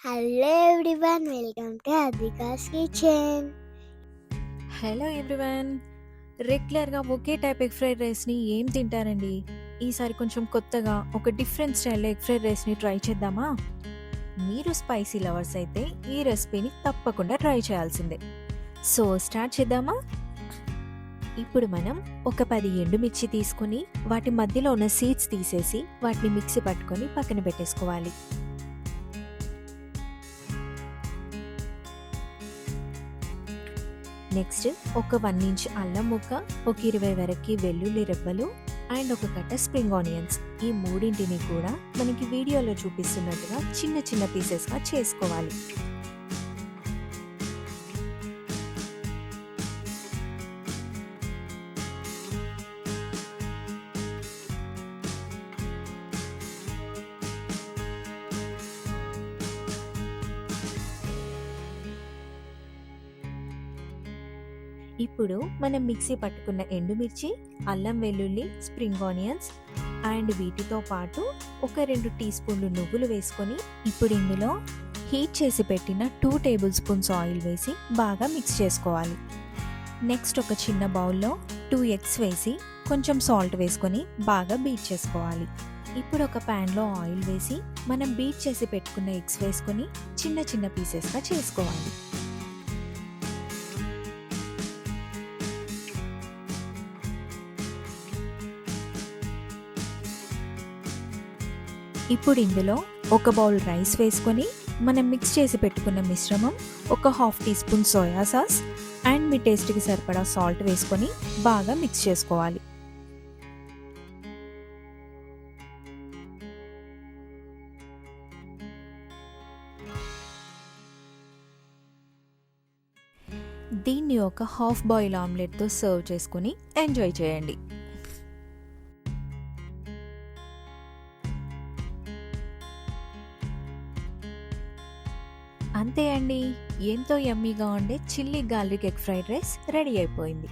Hello everyone, welcome to Advika's kitchen. Hello everyone. రెగ్యులర్గా ఒకే type egg fried రైస్ని ఏం తింటారండి? ఈసారి కొంచెం కొత్తగా ఒక డిఫరెంట్ స్టైల్లో ఎగ్ ఫ్రైడ్ రైస్ని ట్రై చేద్దామా? మీరు స్పైసీ లవర్స్ అయితే ఈ రెసిపీని తప్పకుండా ట్రై చేయాల్సిందే. సో స్టార్ట్ చేద్దామా? ఇప్పుడు మనం ఒక 10 ఎండుమిర్చి తీసుకొని వాటి మధ్యలో ఉన్న సీడ్స్ తీసేసి వాటిని మిక్సీ పట్టుకొని పక్కన పెట్టేసుకోవాలి. నెక్స్ట్ ఒక 1 ఇంచ్ అల్లం ముక్క, ఒక 20 వరకు వెల్లుల్లి రెబ్బలు అండ్ ఒక కట్ట స్ప్రింగ్ ఆనియన్స్. ఈ మూడింటిని కూడా మనకి వీడియోలో చూపిస్తున్నట్టుగా చిన్న చిన్న పీసెస్గా చేసుకోవాలి. ఇప్పుడు మనం మిక్సీ పట్టుకున్న ఎండుమిర్చి, అల్లం వెల్లుల్లి, స్ప్రింగ్ ఆనియన్స్ అండ్ వీటితో పాటు ఒక 2 టీ స్పూన్లు నువ్వులు వేసుకొని ఇప్పుడు ఇందులో హీట్ చేసి పెట్టిన 2 టేబుల్ స్పూన్స్ ఆయిల్ వేసి బాగా మిక్స్ చేసుకోవాలి. నెక్స్ట్ ఒక చిన్న బౌల్లో 2 ఎగ్స్ వేసి కొంచెం సాల్ట్ వేసుకొని బాగా బీట్ చేసుకోవాలి. ఇప్పుడు ఒక ప్యాన్లో ఆయిల్ వేసి మనం బీట్ చేసి పెట్టుకున్న ఎగ్స్ వేసుకొని చిన్న చిన్న పీసెస్గా చేసుకోవాలి. ఇప్పుడు ఇందులో ఒక బౌల్ రైస్ వేసుకొని మనం మిక్స్ చేసి పెట్టుకున్న మిశ్రమం, ఒక half teaspoon soya sauce and మీ టేస్ట్కి సరిపడా సాల్ట్ వేసుకొని బాగా మిక్స్ చేసుకోవాలి. దీన్ని ఒక హాఫ్ బాయిల్ ఆమ్లెట్తో సర్వ్ చేసుకుని ఎంజాయ్ చేయండి. అంతే అండి, ఎంతో యమ్మీగా ఉండే chilli garlic egg fried rice ready అయిపోయింది.